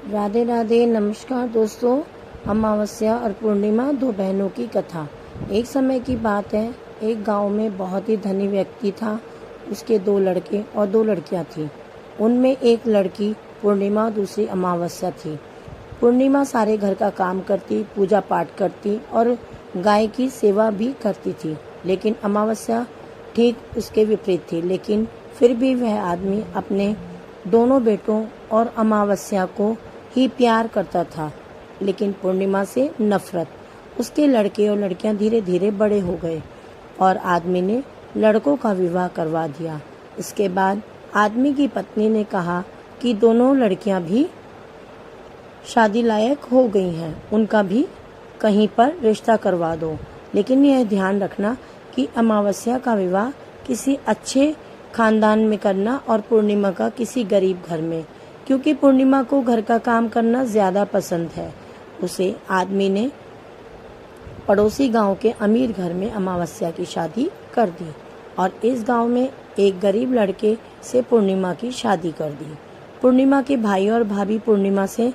राधे राधे। नमस्कार दोस्तों। अमावस्या और पूर्णिमा, दो बहनों की कथा। एक समय की बात है, एक गांव में बहुत ही धनी व्यक्ति था। उसके दो लड़के और दो लड़कियां थीं। उनमें एक लड़की पूर्णिमा और दूसरी अमावस्या थी। पूर्णिमा सारे घर का काम करती, पूजा पाठ करती और गाय की सेवा भी करती थी। लेकिन अमावस्या ठीक उसके विपरीत थी। लेकिन फिर भी वह आदमी अपने दोनों बेटों और अमावस्या को ही प्यार करता था, लेकिन पूर्णिमा से नफरत। उसके लड़के और लड़कियां धीरे धीरे बड़े हो गए और आदमी ने लड़कों का विवाह करवा दिया। इसके बाद आदमी की पत्नी ने कहा कि दोनों लड़कियां भी शादी लायक हो गई हैं, उनका भी कहीं पर रिश्ता करवा दो। लेकिन यह ध्यान रखना कि अमावस्या का विवाह किसी अच्छे खानदान में करना और पूर्णिमा का किसी गरीब घर में, क्योंकि पूर्णिमा को घर का काम करना ज्यादा पसंद है। उसे आदमी ने पड़ोसी गांव के अमीर घर में अमावस्या की शादी कर दी और इस गांव में एक गरीब लड़के से पूर्णिमा की शादी कर दी। पूर्णिमा के भाई और भाभी पूर्णिमा से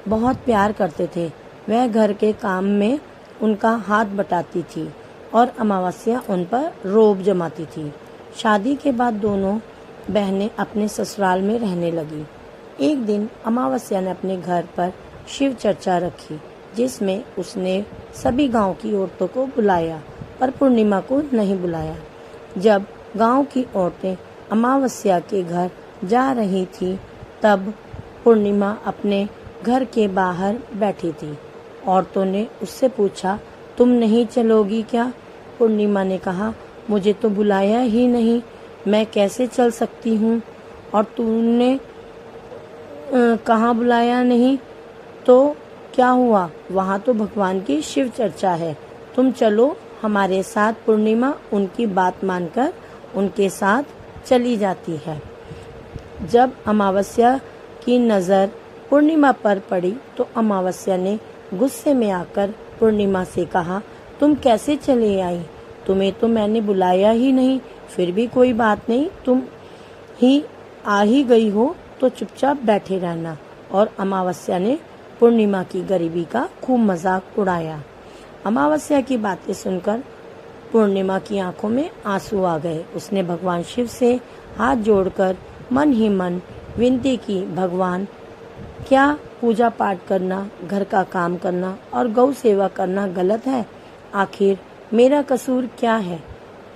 बहुत प्यार करते थे। वह घर के काम में उनका हाथ बटाती थी और अमावस्या उन पर रोब जमाती थी। शादी के बाद दोनों बहनें अपने ससुराल में रहने लगी। एक दिन अमावस्या ने अपने घर पर शिव चर्चा रखी, जिसमें उसने सभी गांव की औरतों को बुलाया, पर पूर्णिमा को नहीं बुलाया। जब गांव की औरतें अमावस्या के घर जा रही थी, तब पूर्णिमा अपने घर के बाहर बैठी थी। औरतों ने उससे पूछा, तुम नहीं चलोगी क्या? पूर्णिमा ने कहा, मुझे तो बुलाया ही नहीं, मैं कैसे चल सकती हूँ? और तूने कहाँ बुलाया नहीं तो क्या हुआ? वहाँ तो भगवान की शिव चर्चा है, तुम चलो हमारे साथ। पूर्णिमा उनकी बात मानकर उनके साथ चली जाती है। जब अमावस्या की नज़र पूर्णिमा पर पड़ी तो अमावस्या ने गुस्से में आकर पूर्णिमा से कहा, तुम कैसे चले आई? तुम्हें तो मैंने बुलाया ही नहीं। फिर भी कोई बात नहीं, तुम ही आ ही गई हो तो चुपचाप बैठे रहना। और अमावस्या ने पूर्णिमा की गरीबी का खूब मजाक उड़ाया। अमावस्या की बातें सुनकर पूर्णिमा की आंखों में आंसू आ गए। उसने भगवान शिव से हाथ जोड़कर मन ही मन विनती की, भगवान, क्या पूजा पाठ करना, घर का काम करना और गौ सेवा करना गलत है? आखिर मेरा कसूर क्या है?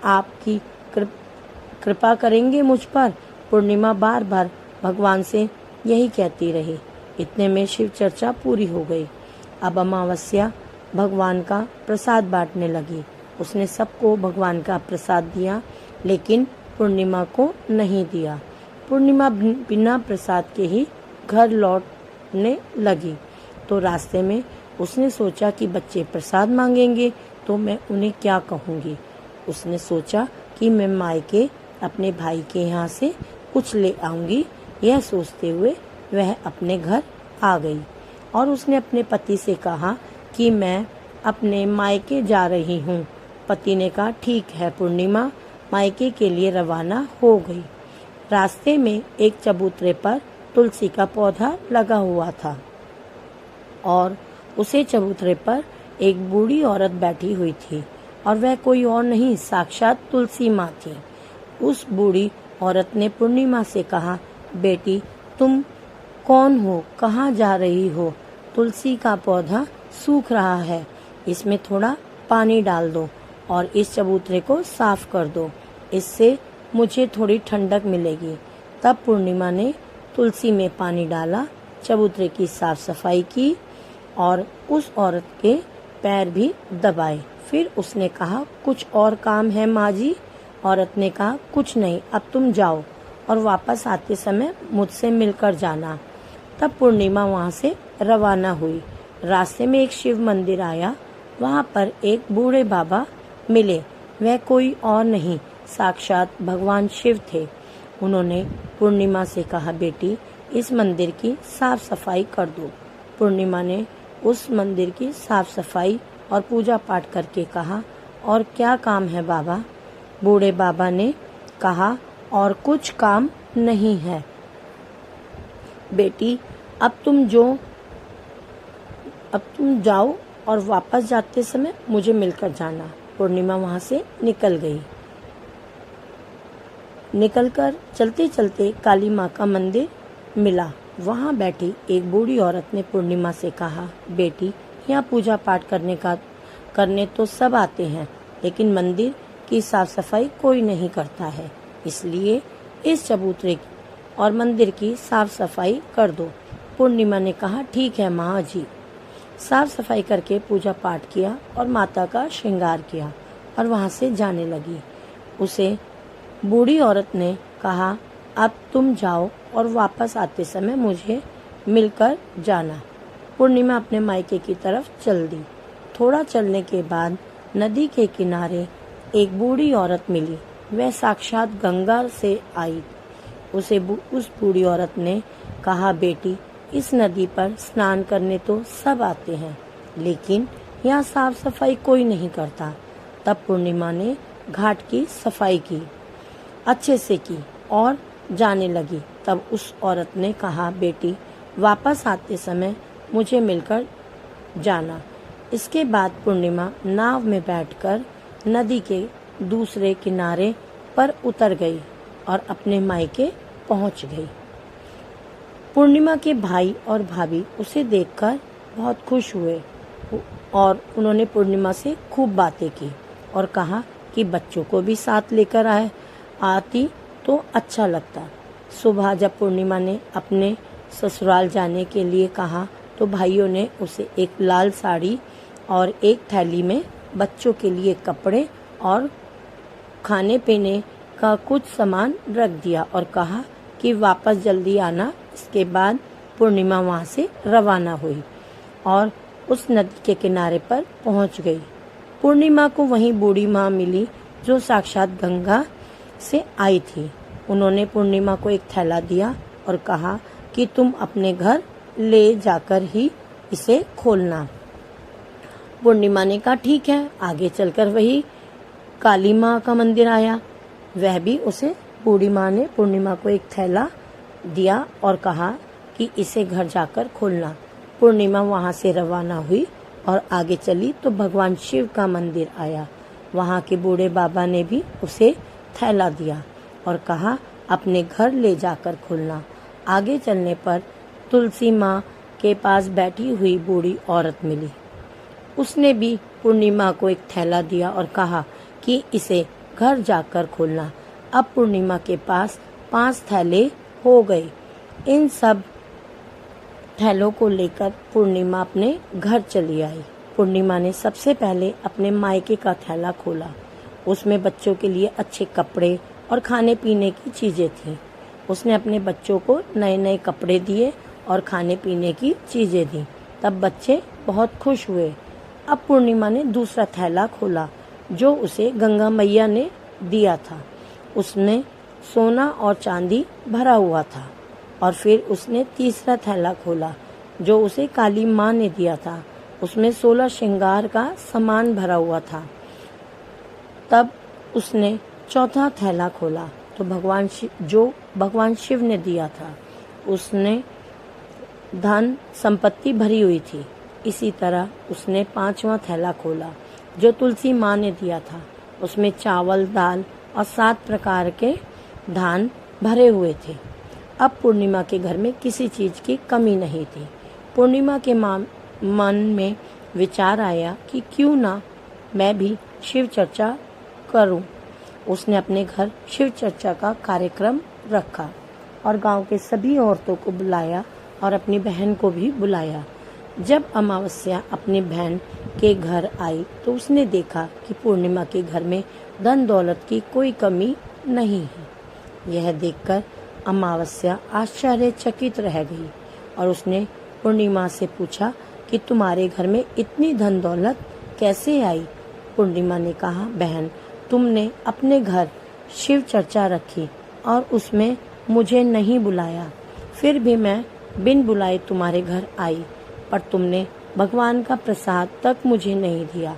आपकी कृपा करेंगे मुझ पर? पूर्णिमा बार बार भगवान से यही कहती रही। इतने में शिव चर्चा पूरी हो गई। अब अमावस्या भगवान का प्रसाद बांटने लगी। उसने सबको भगवान का प्रसाद दिया, लेकिन पूर्णिमा को नहीं दिया। पूर्णिमा बिना प्रसाद के ही घर लौटने लगी। तो रास्ते में उसने सोचा कि बच्चे प्रसाद मांगेंगे तो मैं उन्हें क्या कहूँगी। उसने सोचा कि मैं मायके अपने भाई के यहाँ से कुछ ले आऊंगी। यह सोचते हुए वह अपने घर आ गई और उसने अपने पति से कहा कि मैं अपने मायके जा रही हूँ। पति ने कहा, ठीक है। पूर्णिमा मायके के लिए रवाना हो गई। रास्ते में एक चबूतरे पर तुलसी का पौधा लगा हुआ था और उसे चबूतरे पर एक बूढ़ी औरत बैठी हुई थी और वह कोई और नहीं, साक्षात तुलसी माँ थी। उस बूढ़ी औरत ने पूर्णिमा से कहा, बेटी, तुम कौन हो? कहाँ जा रही हो? तुलसी का पौधा सूख रहा है, इसमें थोड़ा पानी डाल दो और इस चबूतरे को साफ कर दो, इससे मुझे थोड़ी ठंडक मिलेगी। तब पूर्णिमा ने तुलसी में पानी डाला, चबूतरे की साफ सफाई की और उस औरत के पैर भी दबाए। फिर उसने कहा, कुछ और काम है माँ जी? औरत ने कहा, कुछ नहीं, अब तुम जाओ और वापस आते समय मुझसे मिलकर जाना। तब पूर्णिमा वहाँ से रवाना हुई। रास्ते में एक शिव मंदिर आया। वहाँ पर एक बूढ़े बाबा मिले। वह कोई और नहीं, साक्षात भगवान शिव थे। उन्होंने पूर्णिमा से कहा, बेटी, इस मंदिर की साफ सफाई कर दो। पूर्णिमा ने उस मंदिर की साफ सफाई और पूजा पाठ करके कहा, और क्या काम है बाबा? बूढ़े बाबा ने कहा, और कुछ काम नहीं है बेटी, अब तुम जाओ और वापस जाते समय मुझे मिलकर जाना। पूर्णिमा वहाँ से निकल गई। निकलकर चलते चलते काली माँ का मंदिर मिला। वहाँ बैठी एक बूढ़ी औरत ने पूर्णिमा से कहा, बेटी, यहाँ पूजा पाठ करने तो सब आते हैं, लेकिन मंदिर की साफ सफाई कोई नहीं करता है, इसलिए इस चबूतरे और मंदिर की साफ सफाई कर दो। पूर्णिमा ने कहा, ठीक है माँ जी। साफ सफाई करके पूजा पाठ किया और माता का श्रृंगार किया और वहाँ से जाने लगी। उसे बूढ़ी औरत ने कहा, अब तुम जाओ और वापस आते समय मुझे मिलकर जाना। पूर्णिमा अपने मायके की तरफ चल दी। थोड़ा चलने के बाद नदी के किनारे एक बूढ़ी औरत मिली। वह साक्षात गंगा से आई। उस बूढ़ी औरत ने कहा, बेटी, इस नदी पर स्नान करने तो सब आते हैं, लेकिन यहाँ साफ सफाई कोई नहीं करता। तब पूर्णिमा ने घाट की सफाई की, अच्छे से की और जाने लगी। तब उस औरत ने कहा, बेटी, वापस आते समय मुझे मिलकर जाना। इसके बाद पूर्णिमा नाव में बैठकर नदी के दूसरे किनारे पर उतर गई और अपने मायके पहुंच गई। पूर्णिमा के भाई और भाभी उसे देखकर बहुत खुश हुए और उन्होंने पूर्णिमा से खूब बातें की और कहा कि बच्चों को भी साथ लेकर आती तो अच्छा लगता। सुबह जब पूर्णिमा ने अपने ससुराल जाने के लिए कहा तो भाइयों ने उसे एक लाल साड़ी और एक थैली में बच्चों के लिए कपड़े और खाने पीने का कुछ सामान रख दिया और कहा कि वापस जल्दी आना। इसके बाद पूर्णिमा वहाँ से रवाना हुई और उस नदी के किनारे पर पहुँच गई। पूर्णिमा को वहीं बूढ़ी माँ मिली जो साक्षात गंगा से आई थी। उन्होंने पूर्णिमा को एक थैला दिया और कहा कि तुम अपने घर ले जाकर ही इसे खोलना। पूर्णिमा ने कहा, ठीक है। आगे चलकर वही काली माँ का मंदिर आया। वह भी उसे बूढ़ी माँ ने पूर्णिमा को एक थैला दिया और कहा कि इसे घर जाकर खोलना। पूर्णिमा वहाँ से रवाना हुई और आगे चली तो भगवान शिव का मंदिर आया। वहाँ के बूढ़े बाबा ने भी उसे थैला दिया और कहा, अपने घर ले जाकर खोलना। आगे चलने पर तुलसी माँ के पास बैठी हुई बूढ़ी औरत मिली। उसने भी पूर्णिमा को एक थैला दिया और कहा कि इसे घर जाकर खोलना। अब पूर्णिमा के पास 5 थैले हो गए। इन सब थैलों को लेकर पूर्णिमा अपने घर चली आई। पूर्णिमा ने सबसे पहले अपने मायके का थैला खोला। उसमें बच्चों के लिए अच्छे कपड़े और खाने पीने की चीजें थीं। उसने अपने बच्चों को नए नए कपड़े दिए और खाने पीने की चीजें दी। तब बच्चे बहुत खुश हुए। अब पूर्णिमा ने दूसरा थैला खोला जो उसे गंगा मैया ने दिया था। उसमें सोना और चांदी भरा हुआ था। और फिर उसने तीसरा थैला खोला जो उसे काली माँ ने दिया था। उसमें 16 श्रृंगार का सामान भरा हुआ था। तब उसने चौथा थैला खोला तो भगवान शिव ने दिया था। उसने धन संपत्ति भरी हुई थी। इसी तरह उसने 5वां थैला खोला जो तुलसी माँ ने दिया था। उसमें चावल, दाल और 7 प्रकार के धान भरे हुए थे। अब पूर्णिमा के घर में किसी चीज की कमी नहीं थी। पूर्णिमा के मन में विचार आया कि क्यों ना मैं भी शिव चर्चा करूं। उसने अपने घर शिव चर्चा का कार्यक्रम रखा और गांव के सभी औरतों को बुलाया और अपनी बहन को भी बुलाया। जब अमावस्या अपनी बहन के घर आई तो उसने देखा कि पूर्णिमा के घर में धन दौलत की कोई कमी नहीं है। यह देखकर अमावस्या आश्चर्यचकित रह गई और उसने पूर्णिमा से पूछा कि तुम्हारे घर में इतनी धन दौलत कैसे आई। पूर्णिमा ने कहा, बहन, तुमने अपने घर शिव चर्चा रखी और उसमें मुझे नहीं बुलाया। फिर भी मैं बिन बुलाए तुम्हारे घर आई, पर तुमने भगवान का प्रसाद तक मुझे नहीं दिया।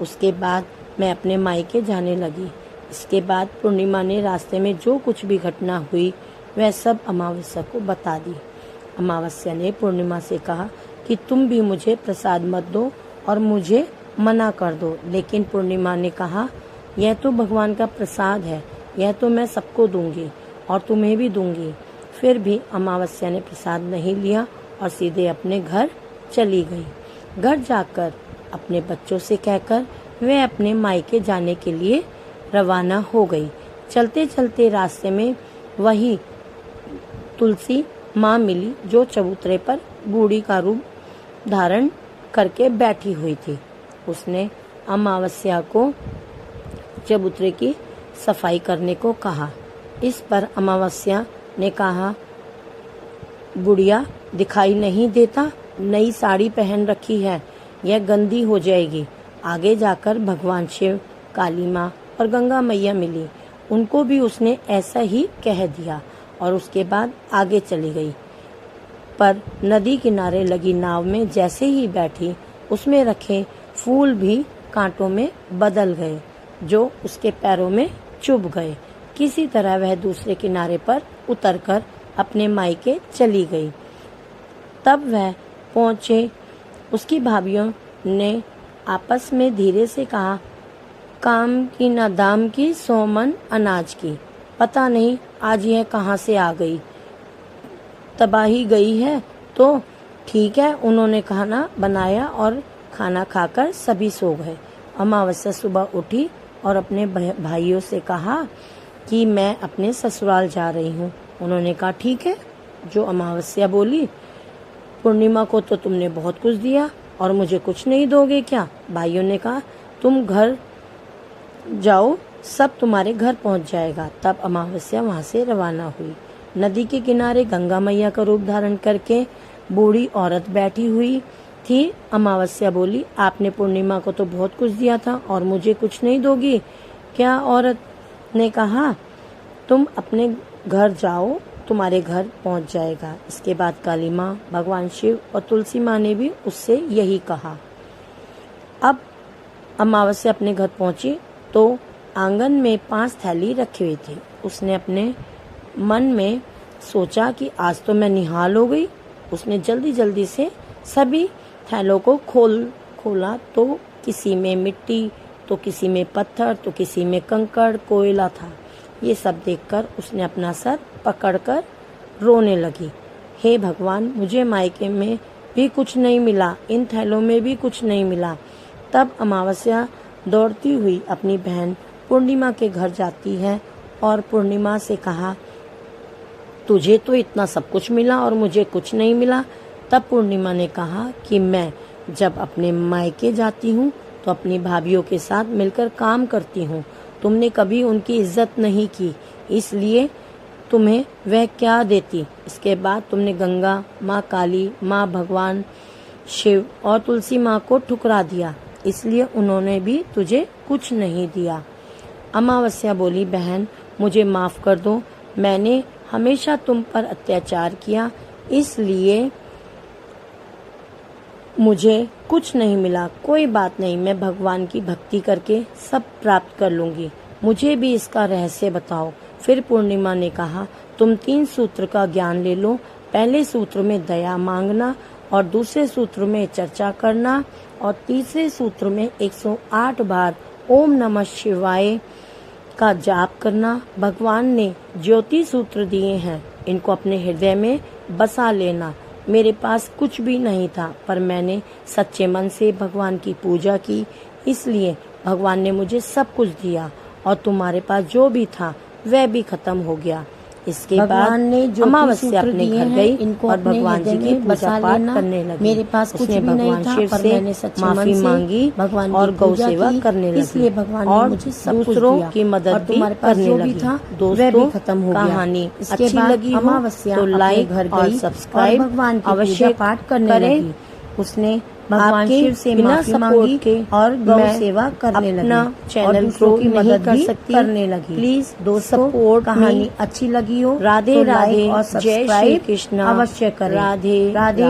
उसके बाद मैं अपने मायके जाने लगी। इसके बाद पूर्णिमा ने रास्ते में जो कुछ भी घटना हुई वह सब अमावस्या को बता दी। अमावस्या ने पूर्णिमा से कहा कि तुम भी मुझे प्रसाद मत दो और मुझे मना कर दो। लेकिन पूर्णिमा ने कहा, यह तो भगवान का प्रसाद है, यह तो मैं सबको दूंगी और तुम्हें भी दूंगी। फिर भी अमावस्या ने प्रसाद नहीं लिया और सीधे अपने घर चली गई। घर जाकर अपने बच्चों से कहकर वे अपने मायके जाने के लिए रवाना हो गई। चलते चलते रास्ते में वही तुलसी माँ मिली जो चबूतरे पर बूढ़ी का रूप धारण करके बैठी हुई थी। उसने अमावस्या को चबूतरे की सफाई करने को कहा। इस पर अमावस्या ने कहा, बुढ़िया दिखाई नहीं देता, नई साड़ी पहन रखी है, यह गंदी हो जाएगी। आगे जाकर भगवान शिव, काली माँ और गंगा मैया मिली। उनको भी उसने ऐसा ही कह दिया और उसके बाद आगे चली गई। पर नदी किनारे लगी नाव में जैसे ही बैठी, उसमें रखे फूल भी कांटों में बदल गए जो उसके पैरों में चुभ गए। किसी तरह वह दूसरे किनारे पर उतरकर अपने मायके चली गई। तब वह पहुंचे, उसकी भाभियों ने आपस में धीरे से कहा, काम की न दाम की, 100 मन अनाज की। पता नहीं आज यह कहाँ से आ गई, तबाही गई है तो ठीक है। उन्होंने खाना बनाया और खाना खाकर सभी सो गए। अमावस्या सुबह उठी और अपने भाइयों से कहा कि मैं अपने ससुराल जा रही हूँ। उन्होंने कहा, ठीक है। जो अमावस्या बोली, पूर्णिमा को तो तुमने बहुत कुछ दिया और मुझे कुछ नहीं दोगे क्या? भाइयों ने कहा, तुम घर जाओ, सब तुम्हारे घर पहुंच जाएगा। तब अमावस्या वहां से रवाना हुई। नदी के किनारे गंगा मैया का रूप धारण करके बूढ़ी औरत बैठी हुई थी। अमावस्या बोली, आपने पूर्णिमा को तो बहुत कुछ दिया था और मुझे कुछ नहीं दोगी क्या? औरत ने कहा, तुम अपने घर जाओ, तुम्हारे घर पहुंच जाएगा। इसके बाद काली माँ, भगवान शिव और तुलसी माँ ने भी उससे यही कहा। अब अमावस्या अपने घर पहुंची तो आंगन में 5 थैली रखी हुई थी। उसने अपने मन में सोचा कि आज तो मैं निहाल हो गई। उसने जल्दी जल्दी से सभी थैलों को खोला तो किसी में मिट्टी, तो किसी में पत्थर, तो किसी में कंकड़, कोयला था। ये सब देखकर उसने अपना सर पकड़कर रोने लगी। हे भगवान, मुझे मायके में भी कुछ नहीं मिला, इन थैलों में भी कुछ नहीं मिला। तब अमावस्या दौड़ती हुई अपनी बहन पूर्णिमा के घर जाती है और पूर्णिमा से कहा, तुझे तो इतना सब कुछ मिला और मुझे कुछ नहीं मिला। तब पूर्णिमा ने कहा कि मैं जब अपने मायके जाती हूँ तो अपनी भाभीयों के साथ मिलकर काम करती हूँ। तुमने कभी उनकी इज्जत नहीं की, इसलिए तुम्हें वह क्या देती। इसके बाद तुमने गंगा माँ, काली माँ, भगवान शिव और तुलसी माँ को ठुकरा दिया, इसलिए उन्होंने भी तुझे कुछ नहीं दिया। अमावस्या बोली, बहन मुझे माफ कर दो, मैंने हमेशा तुम पर अत्याचार किया, इसलिए मुझे कुछ नहीं मिला। कोई बात नहीं, मैं भगवान की भक्ति करके सब प्राप्त कर लूंगी। मुझे भी इसका रहस्य बताओ। फिर पूर्णिमा ने कहा, तुम 3 सूत्र का ज्ञान ले लो। पहले सूत्र में दया मांगना और दूसरे सूत्र में चर्चा करना और तीसरे सूत्र में 108 बार ओम नमः शिवाय का जाप करना। भगवान ने ज्योति सूत्र दिए हैं, इनको अपने हृदय में बसा लेना। मेरे पास कुछ भी नहीं था, पर मैंने सच्चे मन से भगवान की पूजा की, इसलिए भगवान ने मुझे सब कुछ दिया और तुम्हारे पास जो भी था वह भी खत्म हो गया। इसके बाद अमावस्या अपने घर गई और भगवान जी की पूजा पाठ करने लगी। मेरे पास कुछ भी भगवान शिव से माफी मांगी भगवान और गौ सेवा करने लगी, इसलिए भगवान ने मुझे सब दूसरों की मदद भी करने लगी। दोस्तों, कहानी अच्छी लगी अमावस्या तो लाइक और सब्सक्राइब अवश्य पाठ करने लगी। उसने भगवान शिव से माफी मांगी और गौ सेवा करने लगी। अपना चैनल ग्रो की मदद कर सकती करने लगी। प्लीज दोस्तों, सपोर्ट कहानी अच्छी लगी हो, राधे राधे और जय श्री कृष्ण अवश्य करें। राधे राधे।